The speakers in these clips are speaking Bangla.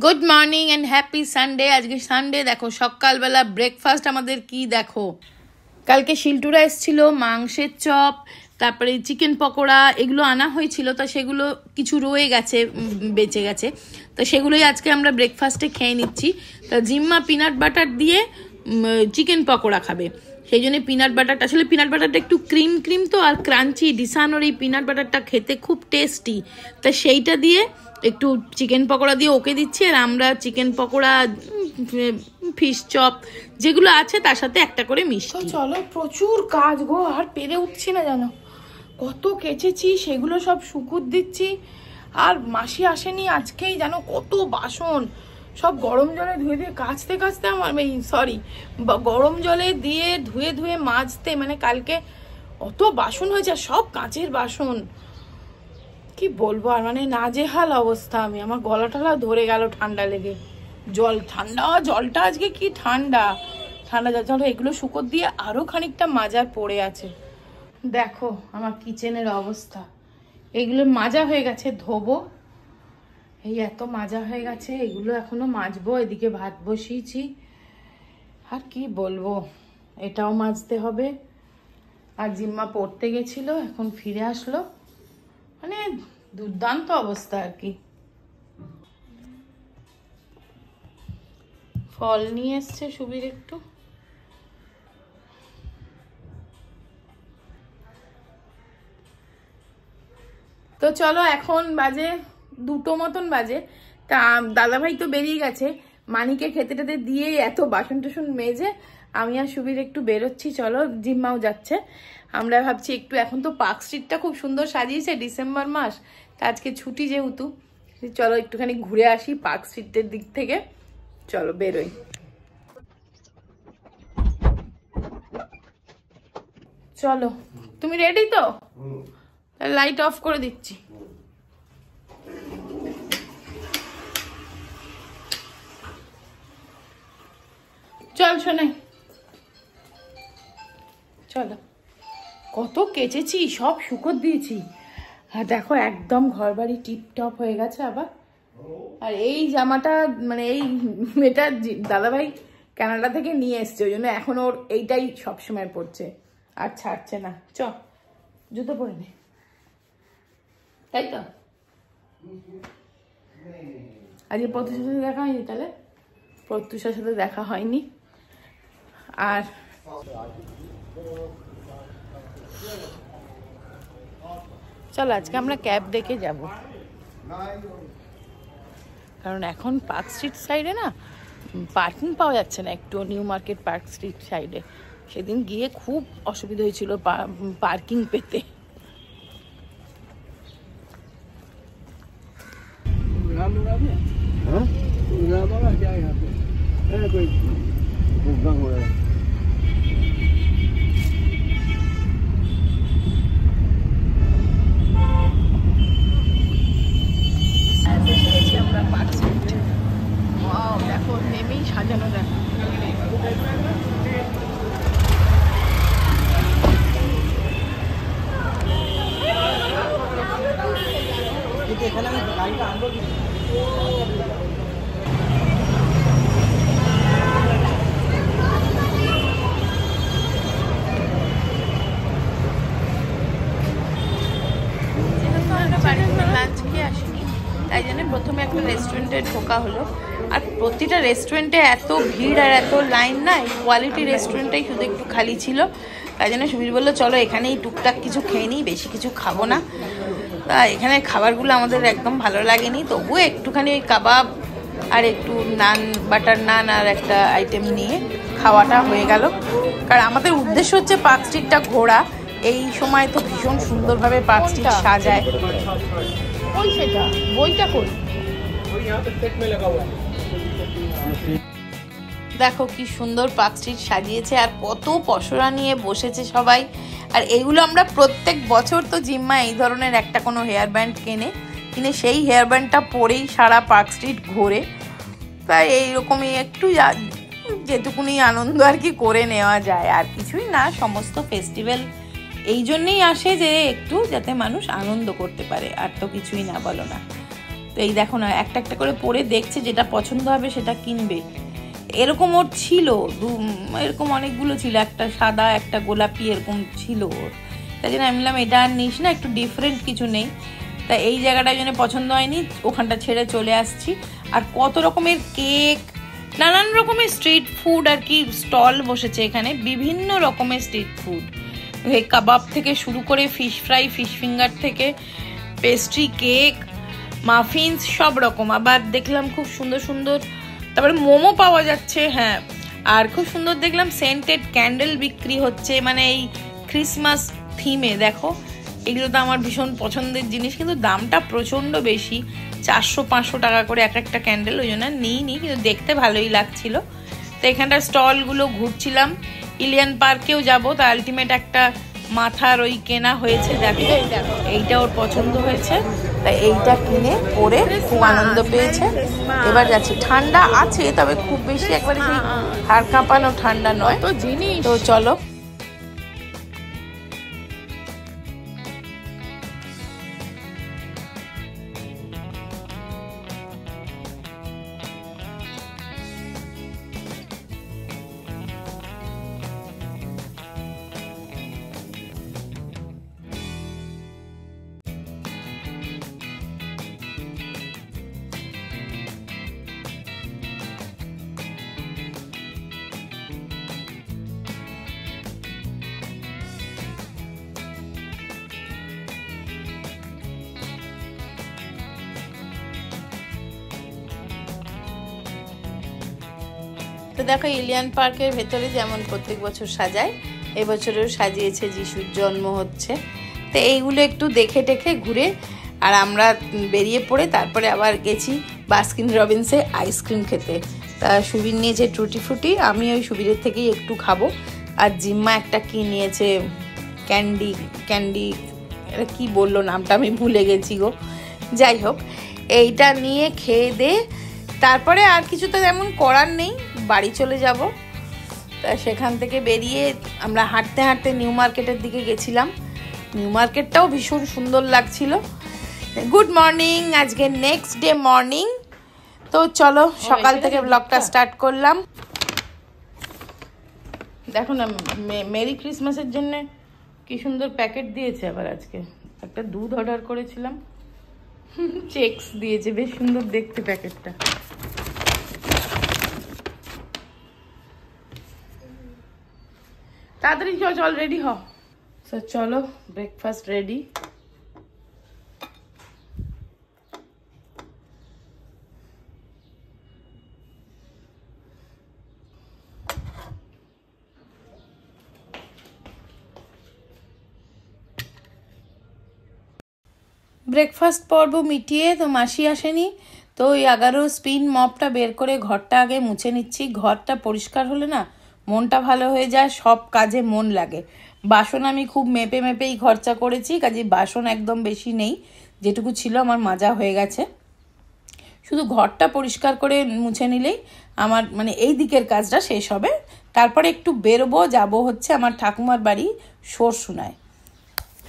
Good morning and happy Sunday. आज के सानडे देखो सकाल बेला ब्रेकफास्ट आमादेर की देखो কালকে শিলটুরা এসেছিল মাংসের চপ তারপরে চিকেন পকোড়া এগুলো আনা হয়েছিল তো সেগুলো কিছু রয়ে গেছে বেঁচে গেছে তো সেগুলোই আজকে আমরা ব্রেকফাস্টে খেয়ে নিচ্ছি। তো জিম্মা পিনাট বাটার দিয়ে চিকেন পকোড়া খাবে সেই জন্য পিনাট বাটারটা আসলে পিনাট বাটারটা একটু ক্রিম ক্রিম তো আর ক্রাঞ্চি ডিসানোর এই পিনাট বাটারটা খেতে খুব টেস্টি তা সেইটা দিয়ে একটু চিকেন পকোড়া দিয়ে ওকে দিচ্ছি আর আমরা চিকেন পকোড়া ফিশ চপ যেগুলো আছে তার সাথে একটা করে মিষ্টি। চলো প্রচুর কাজ গো আর পেরে উঠছি না জানো কত কেচেছি সেগুলো সব শুকুর দিচ্ছি আর মাসি আসেনি আজকেই জানো কত বাসন সব গরম জলে ধুয়ে ধুয়ে কাচতে কাচতে আমার সরি গরম জলে দিয়ে ধুয়ে ধুয়ে মাজতে মানে কালকে অত বাসন হয়েছে সব কাঁচের বাসন কি বলবো আর মানে নাজেহাল অবস্থা আমি আমার গলা টলা ধরে গেল ঠান্ডা লেগে জল ঠান্ডা জলটা আজকে কি ঠান্ডা ঠান্ডা জল চলো এগুলো শুকর দিয়ে আরো খানিকটা মাজার পড়ে আছে। দেখো আমার কিচেনের অবস্থা এগুলো মাজা হয়ে গেছে ধোবো এই এত মাজা হয়ে গেছে এগুলো এখনো মাজবো এদিকে ভাত বসিয়েছি আর কি বলবো এটাও মাজতে হবে আর জিম্মা পড়তে গেছিল এখন ফিরে আসলো মানে দুর্দান্ত অবস্থা আর কি। ফল নিয়ে এসছে সুবীর একটু তো চলো এখন বাজে 2টো মতন বাজে তা দাদাভাই তো বেরিয়ে গেছে মানিকে খেতে টেতে দিয়ে এত বাসন টাসন মেজে আমি আর সুবীর একটু বেরোচ্ছি চলো জিম্মাও যাচ্ছে আমরা ভাবছি একটু এখন তো পার্ক স্ট্রিটটা খুব সুন্দর সাজিয়েছে ডিসেম্বর মাস তা আজকে ছুটি যেহেতু চলো একটুখানি ঘুরে আসি পার্ক স্ট্রিটের দিক থেকে চলো বেরোই। চলো তুমি রেডি তো লাইট অফ করে দিচ্ছি চল শোনাই চলো কত কেচেছি সব শুকর দিয়েছি আর দেখো একদম ঘর বাড়ি টিপটপ হয়ে গেছে আবার আর এই জামাটা মানে এই এটা দাদাভাই কানাডা থেকে নিয়ে এসছে ওই জন্য এখন ওর এইটাই সবসময় পড়ছে আর ছাড়ছে না চ জুতো পরে নে তাই তো আজকে প্রত্যুষার সাথে দেখা হয়নি তাহলে প্রত্যুষার সাথে দেখা হয়নি আর চল আজকে আমরা ক্যাব ডেকে যাব কারণ এখন পার্ক স্ট্রিট সাইডে না পার্কিং পাওয়া যাচ্ছে না একটু নিউ মার্কেট পার্ক স্ট্রিট সাইডে সেদিন গিয়ে খুব অসুবিধা হয়েছিল পার্কিং পেতে। আমরা পার্ক স্ট্রিট দেখো নেমেই সাজানো দেখো এখানে আমি গাড়িটা আনবো লাঞ্চ খেয়ে আসিনি তাই জন্য প্রথমে একটা রেস্টুরেন্টে ঢোকা হলো আর প্রতিটা রেস্টুরেন্টে এত ভিড় আর এত লাইন না এই কোয়ালিটি রেস্টুরেন্টটাই শুধু একটু খালি ছিল তাই জন্য সুবীর বললো চলো এখানেই টুকটাক কিছু খেয়ে নিই বেশি কিছু খাবো না তা এখানে খাবারগুলো আমাদের একদম ভালো লাগেনি তবুও একটুখানি ওই কাবাব আর একটু নান বাটার নান আর একটা আইটেম নিয়ে খাওয়াটা হয়ে গেল কারণ আমাদের উদ্দেশ্য হচ্ছে পার্ক স্ট্রিটটা ঘোরা এই সময় তো ভীষণ সুন্দরভাবে পার্ক স্ট্রিট সাজায় ওই সেটা বইটা করি দেখো কি সুন্দর পার্ক স্ট্রিট সাজিয়েছে আর কত পসরা নিয়ে বসেছে সবাই আর এইগুলো আমরা প্রত্যেক বছর তো জিম্মা এই ধরনের একটা কোনো হেয়ার ব্যান্ড কিনে সেই হেয়ার ব্যান্ডটা পরেই সারা পার্ক স্ট্রিট ঘোরে তাই এইরকমই একটু যেটুকুনি আনন্দ আর কি করে নেওয়া যায় আর কিছুই না সমস্ত ফেস্টিভ্যাল এই জন্যই আসে যে একটু যাতে মানুষ আনন্দ করতে পারে আর তো কিছুই না বলো না। তো তো এই দেখো না, একটা একটা করে পরে দেখছে, যেটা পছন্দ হবে সেটা কিনবে। এরকম ওর ছিল, এরকম অনেকগুলো ছিল, একটা সাদা একটা গোলাপি এরকম ছিল ওর। তাই জন্য আমি বললাম এটা আর নিস না, একটু ডিফারেন্ট কিছু নেই। তা এই জায়গাটার জন্য পছন্দ হয়নি, ওখানটা ছেড়ে চলে আসছি। আর কত রকমের কেক, নানান রকমের স্ট্রিট ফুড আর কি স্টল বসেছে এখানে, বিভিন্ন রকমের স্ট্রিট ফুড, কাবাব থেকে শুরু করে ফিশ ফ্রাই, ফিশ ফিঙ্গার থেকে পেস্ট্রি, কেক, মাফিনস, সব রকম। আবার দেখলাম খুব সুন্দর সুন্দর, তারপরে মোমো পাওয়া যাচ্ছে। হ্যাঁ, আর খুব সুন্দর দেখলাম সেন্টেড ক্যান্ডেল বিক্রি হচ্ছে, মানে এই ক্রিসমাস থিমে। দেখো এগুলো তো আমার ভীষণ পছন্দের জিনিস, কিন্তু দামটা প্রচণ্ড বেশি, 400-500 টাকা করে এক একটা ক্যান্ডেল, ওই জন্য নিইনি, কিন্তু দেখতে ভালোই লাগছিল। তো এখানটার স্টলগুলো ঘুরছিলাম। ইলিয়ান পার্কেও যাবো, তো আলটিমেট একটা মাথার ওই কেনা হয়েছে। দেখো এইটা ওর পছন্দ হয়েছে, তাই এইটা কিনে পরে খুব আনন্দ পেয়েছে। এবার যাচ্ছি, ঠান্ডা আছে তবে খুব বেশি একবারে সেই হাড় কাঁপানো ঠান্ডা নয়। তো চলো। তো দেখো ইলিয়ান পার্কের ভেতরে যেমন প্রত্যেক বছর সাজায়, এবছরেও সাজিয়েছে, যিশুর জন্ম হচ্ছে। তো এইগুলো একটু দেখে টেখে ঘুরে আর আমরা বেরিয়ে পড়ে তারপরে আবার গেছি বাস্কিন রবিন্সে আইসক্রিম খেতে। তা সুবীর নিয়েছে টুটি ফ্রুটি, আমি ওই সুবীরের থেকেই একটু খাবো। আর জিম্মা একটা কি নিয়েছে, ক্যান্ডি, এটা কী বললো নামটা আমি ভুলে গেছি গো। যাই হোক, এইটা নিয়ে খেয়ে দে তারপরে আর কিছু তো তেমন করার নেই, বাড়ি চলে যাব। তা সেখান থেকে বেরিয়ে আমরা হাঁটতে হাঁটতে নিউ মার্কেটের দিকে গেছিলাম। নিউ মার্কেটটাও ভীষণ সুন্দর লাগছিল। গুড মর্নিং, আজকে নেক্সট ডে মর্নিং। তো চলো সকাল থেকে ব্লগটা স্টার্ট করলাম। দেখো না, মেরি ক্রিসমাসের জন্য কি সুন্দর প্যাকেট দিয়েছে। আবার আজকে একটা দুধ অর্ডার করেছিলাম, চেকস দিয়েছে, বেশ সুন্দর দেখতে প্যাকেটটা। তাড়াতাড়ি চল রেডি হ। চলো ব্রেকফাস্ট রেডি। ব্রেকফাস্ট পর্ব মিটিয়ে তো মাসি আসেনি, তো ওই 11 স্পিন মপটা বের করে ঘরটা আগে মুছে নিচ্ছি। ঘরটা পরিষ্কার হলে না মনটা ভালো হয়ে যায়, সব কাজে মন লাগে। বাসন আমি খুব মেপে মেপেই খরচা করেছি, কাজে বাসন একদম বেশি নেই, যেটুকু ছিল আমার মাজা হয়ে গেছে। শুধু ঘরটা পরিষ্কার করে মুছে নিলেই আমার মানে এই দিকের কাজটা শেষ হবে। তারপরে একটু বেরোবো, যাব হচ্ছে আমার ঠাকুমার বাড়ি সরসুনায়।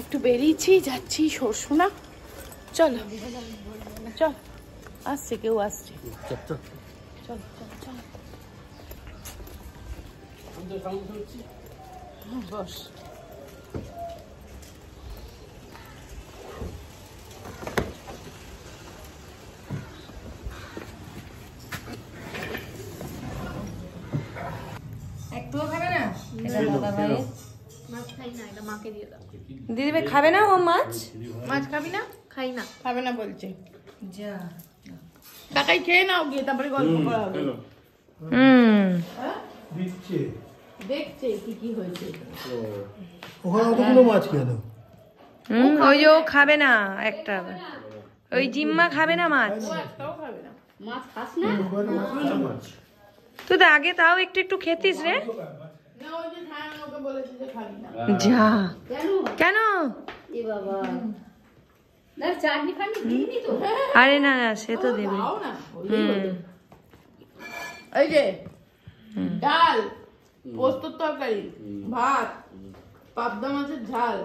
একটু বেরিয়েছি, যাচ্ছি সরসুনা। চলো চল, আসছে কেউ আসছে, চল চল চল বস। একটুও খাবে না? দিদি ভাই খাবে না ও মাছ? মাছ খাবি না? খাই না, খাবে না বলছে। যা কাকাই খেয়ে নাও গিয়ে, তারপরে গল্প করা হবে। দেখছে কি কি হয়েছে ওখানে, অতগুলো মাছ কেন? ওই যে ও খাবে না একটা, ওই জিম্মা খাবে না মাছ। মাছ খাস না? তুই তো আগে তাও একটু একটু খেতিস রে। যা কেন? আরে না না, সে তো দেবে। এই যে ডাল, পোস্তর তরকারি, ভাত, পাবদা মাছের ঝাল,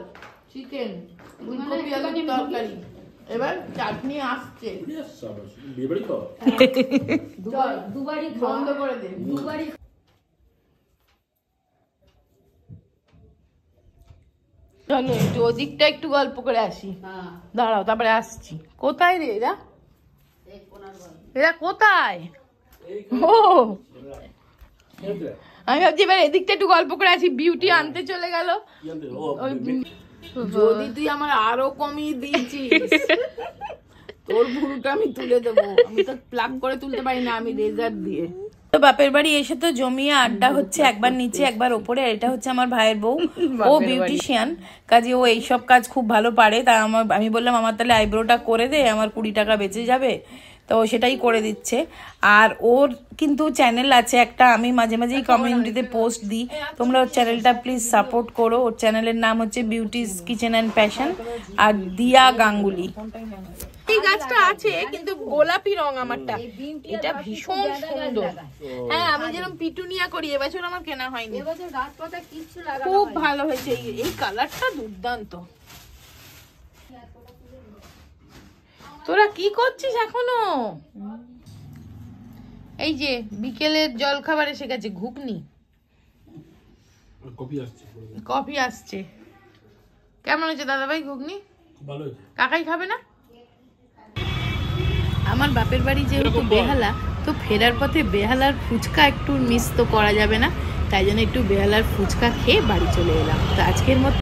চিকেন, ফুলকপি আলুর তরকারি, এবার চাটনি আসছে, দুবারই বন্ধ করে দে। দুবারই চলো একটু ওদিকটা একটু গল্প করে আসি, হ্যাঁ দাঁড়াও তারপরে আসছি। কোথায় রে এরা, এই কোনার ঘর। এরা কোথায়? ও আমি ভাবছি এবার এদিকটা একটু গল্প করে আসি। বিউটি আনতে চলে গেল। যদি তুই আমার আরো কমিয়ে দিয়েছিস, তোর ভুরুটা আমি তুলে দেবো। আমি তো প্লাগ করে তুলতে পারি না, আমি রেজার দিয়ে। তো বাপের বাড়ি এসে তো জমিয়ে আড্ডা হচ্ছে, একবার নিচে একবার ওপরে। আর এটা হচ্ছে আমার ভাইয়ের বউ, ও বিউটিশিয়ান, কাজে ও এইসব কাজ খুব ভালো পারে। তা আমি বললাম আমার তাহলে আইব্রোটা করে দে, আমার 20 টাকা বেঁচে যাবে। তো সেটাই করে দিচ্ছে। আর ওর কিন্তু চ্যানেল আছে একটা, আমি মাঝে মাঝেই কমিউনিটিতে পোস্ট দিই, তোমরা ওর চ্যানেলটা প্লিজ সাপোর্ট করো। ওর চ্যানেলের নাম হচ্ছে বিউটিস কিচেন অ্যান্ড প্যাশন, আর দিয়া গাঙ্গুলি। এই গাছটা আছে কিন্তু গোলাপি রং আমারটা, এটা ভীষণ সুন্দর। হ্যাঁ আমি যেরকম পিটুনিয়া করি, এবছর আমার কেনা হয়নি, এবছর গাছ পাতা কিচ্ছু লাগানো খুব ভালো হয়েছে। এই কালারটা দুর্দান্ত। তোরা কি করছিস এখনো? এই যে বিকেলের জল খাবার এসে গেছে, ঘুগনি, কফি আসছে। কেমন হয়েছে দাদা ভাই ঘুগনি? ভালো হয়েছে। কাকাই খাবে না? আমার বাপের বাড়ি যেহেতু বেহালা, তো ফেরার পথে বেহালার ফুচকা একটু মিস তো করা যাবে না, তাই জন্য একটু বেহালার ফুচকা খেয়ে বাড়ি চলে এলাম। তো আজকের মতো